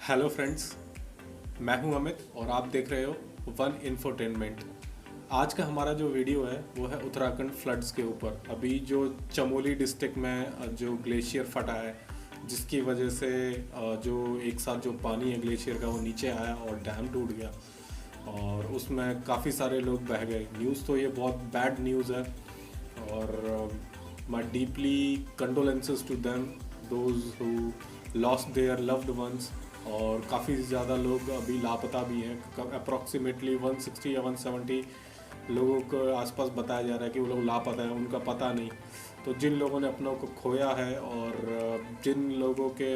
Hello friends, मैं हूं अमित और आप देख रहे हो वन इन्फोटेनमेंट। आज का हमारा जो वीडियो है वो है उत्तराखंड फ्लड्स के ऊपर। अभी जो चमोली डिस्ट्रिक्ट में जो ग्लेशियर फटा है, जिसकी वजह से जो एक साथ जो पानी है ग्लेशियर का वो नीचे आया और डैम टूट गया और उसमें काफ़ी सारे लोग बह गए। न्यूज़ तो ये बहुत बैड न्यूज़ है और my deeply condolences to them those who lost their loved ones. और काफ़ी ज़्यादा लोग अभी लापता भी हैं। अप्रॉक्सीमेटली 160 या 170 लोगों को आसपास बताया जा रहा है कि वो लोग लापता हैं, उनका पता नहीं। तो जिन लोगों ने अपनों को खोया है और जिन लोगों के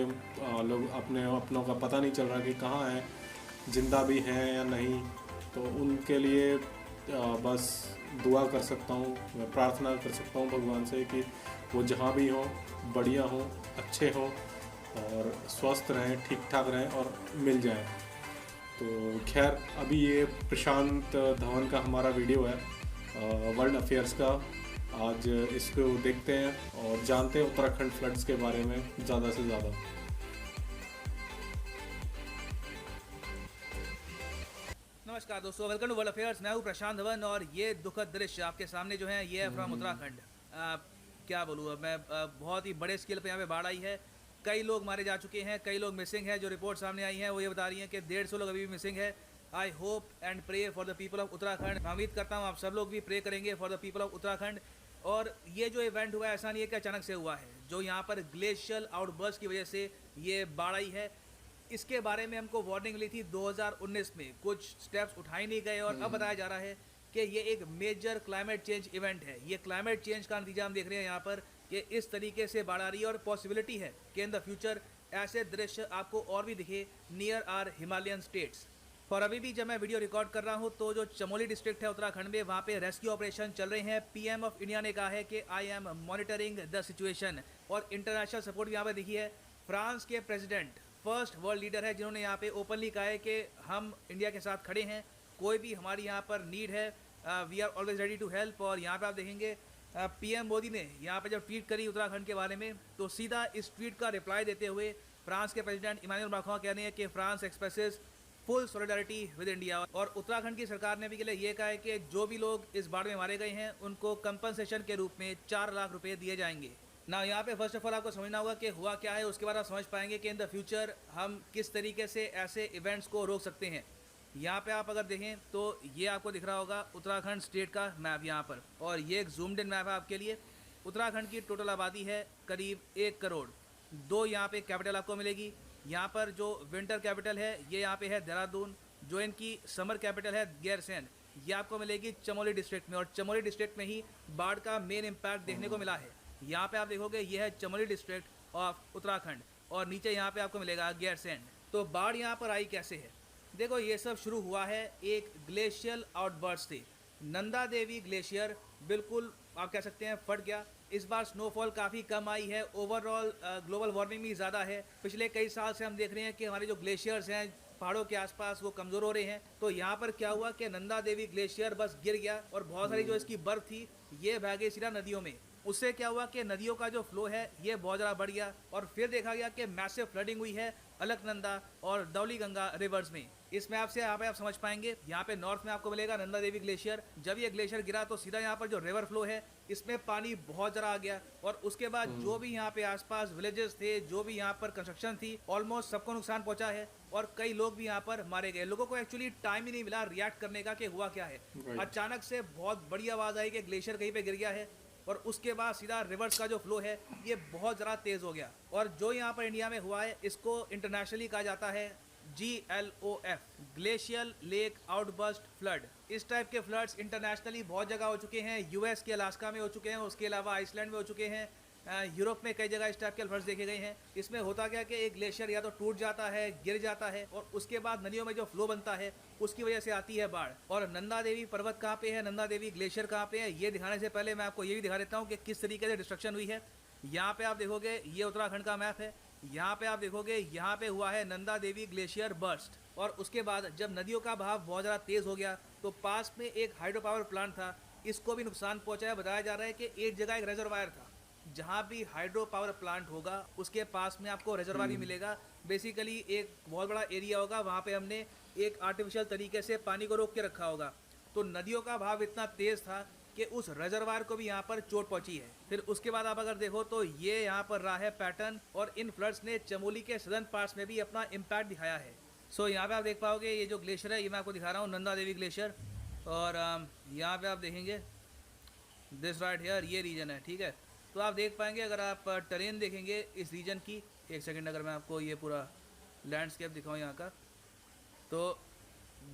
लोग अपनों का पता नहीं चल रहा कि कहाँ है, जिंदा भी हैं या नहीं, तो उनके लिए बस दुआ कर सकता हूँ, मैं प्रार्थना कर सकता हूँ भगवान से कि वो जहाँ भी हों बढ़िया हों, अच्छे हों और स्वस्थ रहें, ठीक ठाक रहें और मिल जाएं। तो खैर, अभी ये प्रशांत धवन का हमारा वीडियो है वर्ल्ड अफेयर्स का। आज इसको देखते हैं और जानते हैं उत्तराखंड फ्लड्स के बारे में ज़्यादा से ज़्यादा। नमस्कार दोस्तों, वेलकम टू वर्ल्ड अफेयर्स। मैं हूँ प्रशांत धवन और ये दुखद दृश्य आपके सामने जो है ये है फ्रॉम उत्तराखंड। क्या बोलूँ अब मैं, बहुत ही बड़े स्केल पे यहाँ पे बाढ़ आई है। कई लोग मारे जा चुके हैं, कई लोग मिसिंग हैं। जो रिपोर्ट सामने आई है वो ये बता रही हैं कि 150 लोग अभी भी मिसिंग है। I hope and pray for the people of Uttarakhand. मैं उम्मीद करता हूँ आप सब लोग भी प्रे करेंगे for the people of Uttarakhand. और ये जो इवेंट हुआ है ऐसा नहीं है कि अचानक से हुआ है। जो यहाँ पर ग्लेशियल आउटबर्स्ट की वजह से ये बाढ़ आई है, इसके बारे में हमको वार्निंग मिली थी 2019 में, कुछ स्टेप्स उठाए नहीं गए और अब बताया जा रहा है कि ये एक मेजर क्लाइमेट चेंज इवेंट है। ये क्लाइमेट चेंज का नतीजा हम देख रहे हैं यहाँ पर कि इस तरीके से बाढ़ आ रही है और पॉसिबिलिटी है कि इन द फ्यूचर ऐसे दृश्य आपको और भी दिखे नियर आर हिमालयन स्टेट्स। और अभी भी जब मैं वीडियो रिकॉर्ड कर रहा हूँ तो जो चमोली डिस्ट्रिक्ट है उत्तराखंड में, वहाँ पे रेस्क्यू ऑपरेशन चल रहे हैं। पीएम ऑफ इंडिया ने कहा है कि I am monitoring the situation और इंटरनेशनल सपोर्ट भी यहाँ पर दिखी है। फ्रांस के प्रेसिडेंट फर्स्ट वर्ल्ड लीडर है जिन्होंने यहाँ पे ओपनली कहा है कि हम इंडिया के साथ खड़े हैं, कोई भी हमारी यहाँ पर नीड है, we are always ready to help. और यहाँ पे आप देखेंगे पीएम मोदी ने यहाँ पे जब ट्वीट करी उत्तराखंड के बारे में तो सीधा इस ट्वीट का रिप्लाई देते हुए फ्रांस के प्रेसिडेंट इमानुएल मैक्रों कह रहे हैं कि France expresses full solidarity with India. और उत्तराखंड की सरकार ने भी के लिए ये कहा है कि जो भी लोग इस बाढ़ में मारे गए हैं उनको कंपनसेशन के रूप में 4 लाख रुपए दिए जाएंगे ना। यहाँ पे फर्स्ट ऑफ ऑल आपको समझना होगा कि हुआ क्या है, उसके बाद आप समझ पाएंगे कि इन द फ्यूचर हम किस तरीके से ऐसे इवेंट्स को रोक सकते हैं। यहाँ पे आप अगर देखें तो ये आपको दिख रहा होगा उत्तराखंड स्टेट का मैप यहाँ पर, और ये एक जूम्ड इन मैप है आपके लिए। उत्तराखंड की टोटल आबादी है करीब 1 करोड़। 2 यहाँ पे कैपिटल आपको मिलेगी। यहाँ पर जो विंटर कैपिटल है ये यहाँ पे है देहरादून, जो इनकी समर कैपिटल है गैरसैंण, ये आपको मिलेगी चमोली डिस्ट्रिक्ट में। और चमोली डिस्ट्रिक्ट में ही बाढ़ का मेन इम्पैक्ट देखने को मिला है। यहाँ पे आप देखोगे ये है चमोली डिस्ट्रिक्ट ऑफ उत्तराखंड और नीचे यहाँ पे आपको मिलेगा गैरसैंण। तो बाढ़ यहाँ पर आई कैसे है, देखो ये सब शुरू हुआ है एक ग्लेशियल आउटबर्स्ट से। नंदा देवी ग्लेशियर बिल्कुल आप कह सकते हैं फट गया। इस बार स्नोफॉल काफ़ी कम आई है, ओवरऑल ग्लोबल वार्मिंग भी ज़्यादा है। पिछले कई साल से हम देख रहे हैं कि हमारे जो ग्लेशियर्स हैं पहाड़ों के आसपास वो कमज़ोर हो रहे हैं। तो यहाँ पर क्या हुआ कि नंदा देवी ग्लेशियर बस गिर गया और बहुत सारी जो इसकी बर्फ थी ये बह गई सीधा नदियों में। उससे क्या हुआ कि नदियों का जो फ्लो है ये बहुत ज़्यादा बढ़ गया और फिर देखा गया कि मैसिव फ्लडिंग हुई है अलकनंदा और धौली गंगा रिवर्स में। इस मैप से यहाँ पे आप समझ पाएंगे, यहाँ पे नॉर्थ में आपको मिलेगा नंदा देवी ग्लेशियर। जब ये ग्लेशियर गिरा तो सीधा यहाँ पर जो रिवर फ्लो है इसमें पानी बहुत ज़्यादा आ गया और उसके बाद जो भी यहाँ पे आसपास विलेजेस थे, जो भी यहाँ पर कंस्ट्रक्शन थी, ऑलमोस्ट सबको नुकसान पहुंचा है और कई लोग भी यहाँ पर मारे गए। लोगों को एक्चुअली टाइम ही नहीं मिला रिएक्ट करने का कि हुआ क्या है। अचानक से बहुत बड़ी आवाज़ आई कि ग्लेशियर कहीं पे गिर गया है और उसके बाद सीधा रिवर्स का जो फ्लो है ये बहुत ज़्यादा तेज़ हो गया। और जो यहाँ पर इंडिया में हुआ है इसको इंटरनेशनली कहा जाता है GLOF, glacial lake outburst flood. इस टाइप के फ्लड्स इंटरनेशनली बहुत जगह हो चुके हैं। यूएस के अलास्का में हो चुके हैं, उसके अलावा आइसलैंड में हो चुके हैं, यूरोप में कई जगह इस टाइप के फ्लड्स देखे गए हैं। इसमें होता क्या कि एक ग्लेशियर या तो टूट जाता है, गिर जाता है और उसके बाद नदियों में जो फ्लो बनता है उसकी वजह से आती है बाढ़। और नंदा देवी पर्वत कहाँ पे है, नंदा देवी ग्लेशियर कहाँ पे है, ये दिखाने से पहले मैं आपको ये भी दिखा देता हूँ कि किस तरीके से डिस्ट्रक्शन हुई है। यहाँ पे आप देखोगे ये उत्तराखंड का मैप है। यहाँ पे आप देखोगे यहाँ पे हुआ है नंदा देवी ग्लेशियर बर्स्ट और उसके बाद जब नदियों का बहाव बहुत ज़्यादा तेज़ हो गया तो पास में एक हाइड्रो पावर प्लांट था, इसको भी नुकसान पहुँचाया। बताया जा रहा है कि एक जगह एक रिजर्वायर था जहाँ भी हाइड्रो पावर प्लांट होगा उसके पास में आपको रिजर्वायर भी मिलेगा। बेसिकली एक बहुत बड़ा एरिया होगा, वहाँ पे हमने एक आर्टिफिशियल तरीके से पानी को रोक के रखा होगा। तो नदियों का बहाव इतना तेज़ था कि उस रिजर्वायर को भी यहाँ पर चोट पहुंची है। फिर उसके बाद आप अगर देखो तो ये यहाँ पर रहा है पैटर्न, और इन फ्लड्स ने चमोली के सदर्न पार्ट्स में भी अपना इम्पैक्ट दिखाया है। सो यहाँ पे आप देख पाओगे ये जो ग्लेशियर है, ये मैं आपको दिखा रहा हूँ, नंदा देवी ग्लेशियर। और यहाँ पे आप देखेंगे दिस राइट हेयर, ये रीजन है, ठीक है। तो आप देख पाएंगे अगर आप टेरेन देखेंगे इस रीजन की, एक सेकेंड अगर मैं आपको ये पूरा लैंडस्केप दिखाऊँ यहाँ का, तो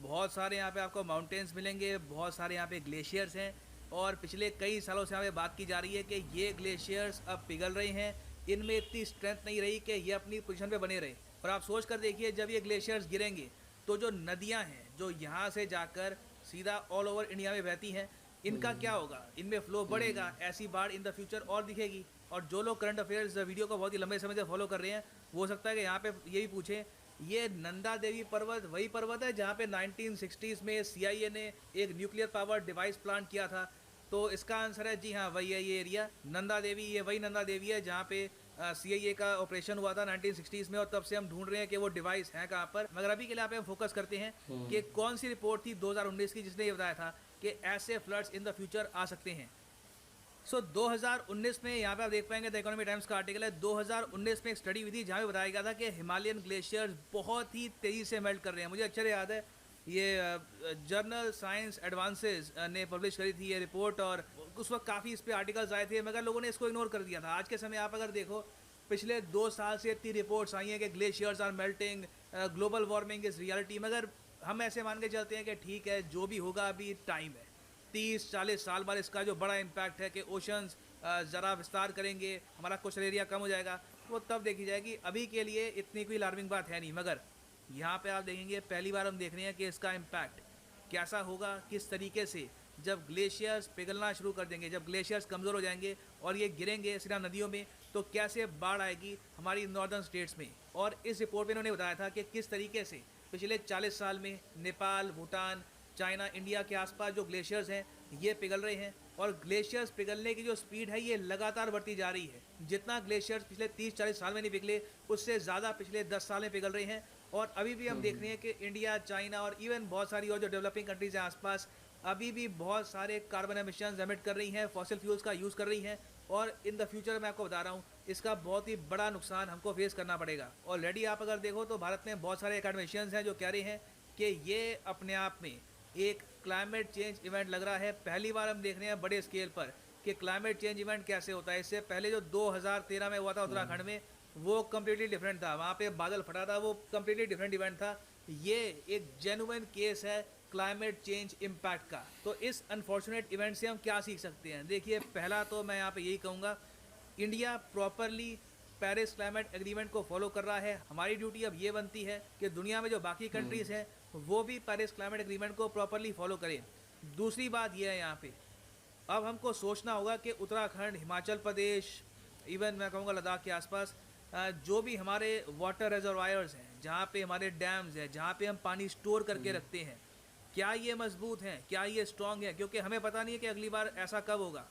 बहुत सारे यहाँ पे आपको माउंटेन्स मिलेंगे, बहुत सारे यहाँ पे ग्लेशियर्स हैं। और पिछले कई सालों से यहाँ पे बात की जा रही है कि ये ग्लेशियर्स अब पिघल रहे हैं, इनमें इतनी स्ट्रेंथ नहीं रही कि ये अपनी पोजीशन पे बने रहे। और आप सोच कर देखिए, जब ये ग्लेशियर्स गिरेंगे तो जो नदियाँ हैं जो यहाँ से जाकर सीधा ऑल ओवर इंडिया में बहती हैं, इनका क्या होगा, इनमें फ्लो बढ़ेगा, ऐसी बाढ़ इन द फ्यूचर और दिखेगी। और जो लोग करंट अफेयर्स वीडियो को बहुत ही लंबे समय से फॉलो कर रहे हैं, वो हो सकता है कि यहाँ पे ये भी पूछें, ये नंदा देवी पर्वत वही पर्वत है जहाँ पे 1960s में CIA ने एक न्यूक्लियर पावर डिवाइस प्लांट किया था? तो इसका आंसर है जी हाँ, वही है ये एरिया नंदा देवी। ये वही नंदा देवी है जहाँ पे CIA का ऑपरेशन हुआ था 1960s में, और तब से हम ढूंढ रहे हैं कि वो डिवाइस है कहाँ पर। मगर अभी के लिए आप हम फोकस करते हैं कि कौन सी रिपोर्ट थी 2019 की जिसने ये बताया था कि ऐसे फ्लड्स इन द फ्यूचर आ सकते हैं। 2019 में यहाँ पे आप देख पाएंगे, द इकोनॉमी टाइम्स का आर्टिकल है, 2019 में एक स्टडी हुई थी जहाँ पे बताया गया था कि हिमालयन ग्लेशियर्स बहुत ही तेज़ी से मेल्ट कर रहे हैं। मुझे अच्छे से याद है, ये जर्नल साइंस एडवांसेस ने पब्लिश करी थी ये रिपोर्ट, और उस वक्त काफ़ी इस पर आर्टिकल्स आए थे, मगर लोगों ने इसको इग्नोर कर दिया था। आज के समय आप अगर देखो, पिछले 2 साल से इतनी रिपोर्ट्स आई हैं कि glaciers are melting, global warming is reality. मगर हम ऐसे मान के चलते हैं कि ठीक है, जो भी होगा अभी टाइम है, 30-40 साल बाद इसका जो बड़ा इम्पैक्ट है कि ओशंस ज़रा विस्तार करेंगे, हमारा कोस्टल एरिया कम हो जाएगा, वो तब देखी जाएगी। अभी के लिए इतनी कोई अलार्मिंग बात है नहीं। मगर यहाँ पे आप देखेंगे, पहली बार हम देख रहे हैं कि इसका इम्पैक्ट कैसा होगा, किस तरीके से जब ग्लेशियर्स पिघलना शुरू कर देंगे, जब ग्लेशियर्स कमज़ोर हो जाएंगे और ये गिरेंगे सीधा नदियों में, तो कैसे बाढ़ आएगी हमारी नॉर्दर्न स्टेट्स में। और इस रिपोर्ट में इन्होंने बताया था कि किस तरीके से पिछले 40 साल में नेपाल, भूटान, चाइना, इंडिया के आसपास जो ग्लेशियर्स हैं ये पिघल रहे हैं, और ग्लेशियर्स पिघलने की जो स्पीड है ये लगातार बढ़ती जा रही है। जितना ग्लेशियर्स पिछले 30-40 साल में नहीं पिघले, उससे ज़्यादा पिछले 10 साल में पिघल रहे हैं। और अभी भी हम देख रहे हैं कि इंडिया, चाइना और इवन बहुत सारी और जो डेवलपिंग कंट्रीज हैं आसपास, अभी भी बहुत सारे कार्बन एमिशंस एमिट कर रही हैं, फॉसिल फ्यूल्स का यूज़ कर रही हैं। और इन द फ्यूचर मैं आपको बता रहा हूँ, इसका बहुत ही बड़ा नुकसान हमको फेस करना पड़ेगा। ऑलरेडी आप अगर देखो तो भारत में बहुत सारे एकेडमिशियंस हैं जो कह रहे हैं कि ये अपने आप में एक क्लाइमेट चेंज इवेंट लग रहा है। पहली बार हम देख रहे हैं बड़े स्केल पर कि क्लाइमेट चेंज इवेंट कैसे होता है। इससे पहले जो 2013 में हुआ था उत्तराखंड में, वो कम्प्लीटली डिफरेंट था, वहाँ पे बादल फटा था, वो कम्प्लीटली डिफरेंट इवेंट था। ये एक जेन्युइन केस है क्लाइमेट चेंज इम्पैक्ट का। तो इस अनफॉर्चुनेट इवेंट से हम क्या सीख सकते हैं? देखिए, पहला तो मैं यहाँ पे यही कहूँगा, India properly Paris climate agreement को फॉलो कर रहा है। हमारी ड्यूटी अब ये बनती है कि दुनिया में जो बाकी कंट्रीज़ हैं वो भी पेरिस क्लाइमेट एग्रीमेंट को प्रॉपरली फॉलो करें। दूसरी बात यह है, यहाँ पे अब हमको सोचना होगा कि उत्तराखंड, हिमाचल प्रदेश, इवन मैं कहूँगा लद्दाख के आसपास जो भी हमारे वाटर रिजर्वायर्स हैं, जहाँ पे हमारे डैम्स हैं, जहाँ पे हम पानी स्टोर करके रखते हैं, क्या ये मजबूत हैं, क्या ये स्ट्रॉन्ग है? क्योंकि हमें पता नहीं है कि अगली बार ऐसा कब होगा।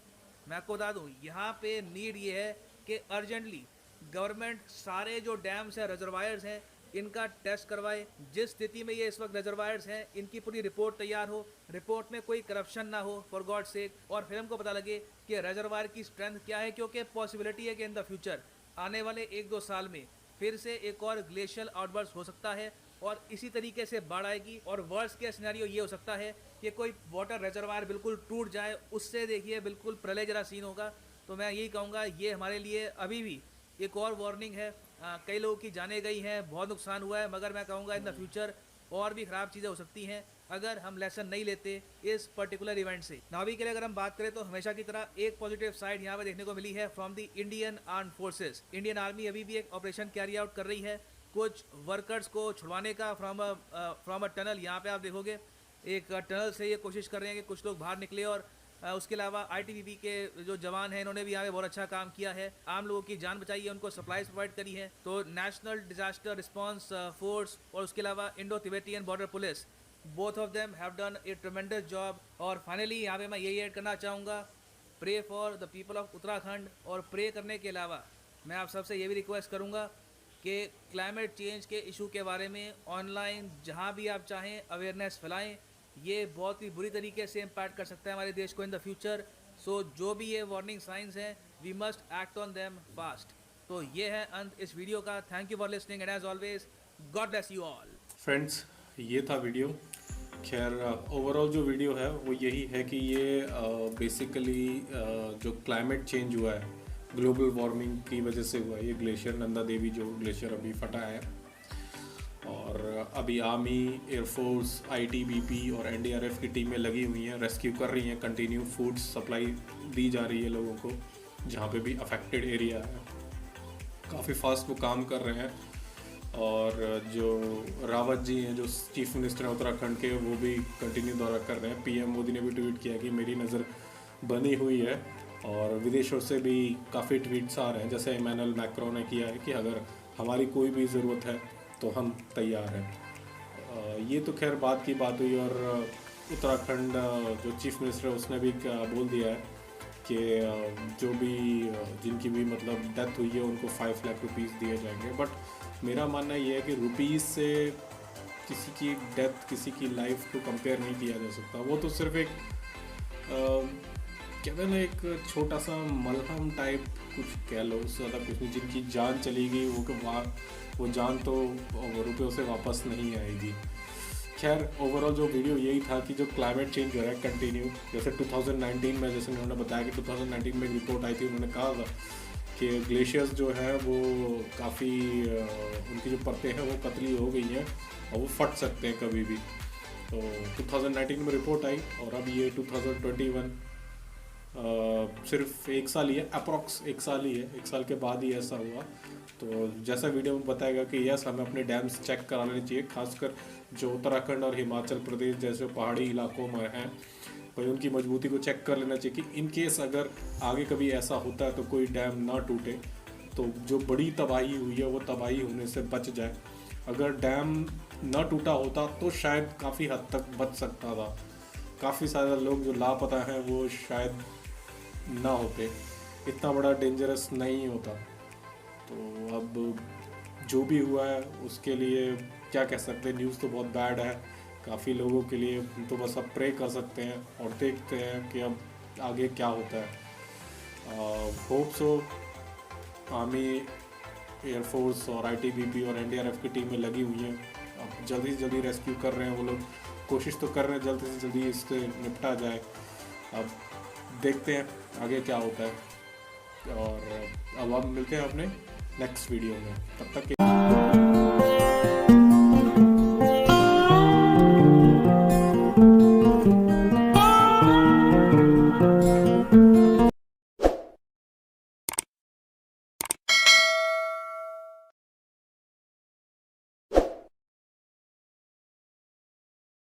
मैं आपको बता दूँ, यहाँ पे नीड ये है कि अर्जेंटली गवर्नमेंट सारे जो डैम्स हैं, रिजर्वायर्स हैं, इनका टेस्ट करवाए। जिस स्थिति में ये इस वक्त रिजर्वायर्स हैं, इनकी पूरी रिपोर्ट तैयार हो, रिपोर्ट में कोई करप्शन ना हो फॉर गॉड सेक, और फिर हमको पता लगे कि रिजर्वायर की स्ट्रेंथ क्या है। क्योंकि पॉसिबिलिटी है कि इन द फ्यूचर आने वाले 1-2 साल में फिर से एक और ग्लेशियल आउटबर्स्ट हो सकता है, और इसी तरीके से बाढ़ आएगी। और वर्स्ट के सिनेरियो ये हो सकता है कि कोई वाटर रिजर्वायर बिल्कुल टूट जाए, उससे देखिए बिल्कुल प्रलय जरा सीन होगा। तो मैं यही कहूँगा, ये हमारे लिए अभी भी एक और वार्निंग है। कई लोगों की जाने गई हैं, बहुत नुकसान हुआ है, मगर मैं कहूँगा इन द फ्यूचर और भी ख़राब चीज़ें हो सकती हैं अगर हम लेसन नहीं लेते इस पर्टिकुलर इवेंट से। नावी के लिए अगर हम बात करें तो हमेशा की तरह एक पॉजिटिव साइड यहाँ पे देखने को मिली है from the Indian armed forces. Indian army अभी भी एक ऑपरेशन कैरी आउट कर रही है कुछ वर्कर्स को छुड़वाने का फ्रॉम अ टनल। यहाँ पे आप देखोगे एक टनल से ये कोशिश कर रहे हैं कि कुछ लोग बाहर निकले, और उसके अलावा ITBP के जो जवान हैं, इन्होंने भी यहाँ पे बहुत अच्छा काम किया है, आम लोगों की जान बचाई है, उनको सप्लाईज प्रोवाइड करी है। तो नेशनल डिजास्टर रिस्पांस फोर्स और उसके अलावा Indo Tibetan border police, both of them have done a tremendous job. और फाइनली यहाँ पे मैं यही ऐड करना चाहूँगा pray for the people of Uttarakhand. और प्रे करने के अलावा मैं आप सबसे ये भी रिक्वेस्ट करूँगा कि क्लाइमेट चेंज के इशू के बारे में ऑनलाइन जहाँ भी आप चाहें अवेयरनेस फैलाएं। ये बहुत ही बुरी तरीके से इम्पैक्ट कर सकता है हमारे देश को इन द फ्यूचर। सो जो भी ये वार्निंग साइंस हैं, we must act on them fast. तो ये है अंत इस वीडियो का। Thank you for listening and as always God bless you all. Friends, ये था वीडियो। खैर, ओवरऑल जो वीडियो है वो यही है कि ये बेसिकली जो क्लाइमेट चेंज हुआ है, ग्लोबल वार्मिंग की वजह से हुआ है। ये ग्लेशियर नंदा देवी जो ग्लेशियर अभी फटा है, और अभी आर्मी, एयरफोर्स, आईटीबीपी और एनडीआरएफ की टीमें लगी हुई हैं, रेस्क्यू कर रही हैं। कंटिन्यू फूड सप्लाई दी जा रही है लोगों को जहाँ पे भी अफेक्टेड एरिया है। काफ़ी फास्ट वो काम कर रहे हैं। और जो रावत जी हैं, जो चीफ मिनिस्टर हैं उत्तराखंड के, वो भी कंटिन्यू दौरा कर रहे हैं। पीएम मोदी ने भी ट्वीट किया कि मेरी नज़र बनी हुई है। और विदेशों से भी काफ़ी ट्वीट्स आ रहे हैं, जैसे इमैनुअल मैक्रो ने किया है कि अगर हमारी कोई भी ज़रूरत है तो हम तैयार हैं। ये तो खैर बाद की बात हुई। और उत्तराखंड जो चीफ मिनिस्टर है उसने भी बोल दिया है कि जो भी जिनकी भी मतलब डेथ हुई है उनको 5 लाख रुपीज़ दिए जाएंगे। बट मेरा मानना ये है कि रुपीज़ से किसी की डेथ, किसी की लाइफ को कंपेयर नहीं किया जा सकता। वो तो सिर्फ एक कहते हैं ना, एक छोटा सा मलहम टाइप कुछ कह लो, उससे ज़्यादा कुछ नहीं। जिनकी जान चली गई वो जान तो रुपयों से वापस नहीं आएगी। खैर, ओवरऑल जो वीडियो यही था कि जो क्लाइमेट चेंज हो रहा है कंटिन्यू, जैसे 2019 में, जैसे उन्होंने बताया कि 2019 में एक रिपोर्ट आई थी, उन्होंने कहा था कि ग्लेशियर्स जो है वो काफ़ी उनकी जो परतें हैं वो पतली हो गई हैं और वो फट सकते हैं कभी भी। तो 2019 में रिपोर्ट आई और अब ये 2021 सिर्फ 1 साल ही है, अप्रॉक्स 1 साल ही है। 1 साल के बाद ही ऐसा हुआ। तो जैसा वीडियो में बताएगा कि यस, हमें अपने डैम्स चेक करा लेने चाहिए, खासकर जो उत्तराखंड और हिमाचल प्रदेश जैसे पहाड़ी इलाकों में हैं, भाई उनकी मजबूती को चेक कर लेना चाहिए कि इन केस अगर आगे कभी ऐसा होता है तो कोई डैम ना टूटे, तो जो बड़ी तबाही हुई है वो तबाही होने से बच जाए। अगर डैम ना टूटा होता तो शायद काफ़ी हद तक बच सकता था। काफ़ी सारे लोग जो लापता हैं वो शायद ना होते, इतना बड़ा डेंजरस नहीं होता। तो अब जो भी हुआ है उसके लिए क्या कह सकते हैं, न्यूज़ तो बहुत बैड है काफ़ी लोगों के लिए। तो बस अब प्रे कर सकते हैं और देखते हैं कि अब आगे क्या होता है। होप सो आर्मी, एयरफोर्स और आईटीबीपी और एनडीआरएफ की टीमें लगी हुई हैं, अब जल्दी से जल्दी रेस्क्यू कर रहे हैं वो लोग। कोशिश तो कर रहे हैं जल्दी से जल्दी इससे निपटा जाए। अब देखते हैं आगे क्या होता है। और अब हम मिलते हैं अपने नेक्स्ट वीडियो में, तब तक के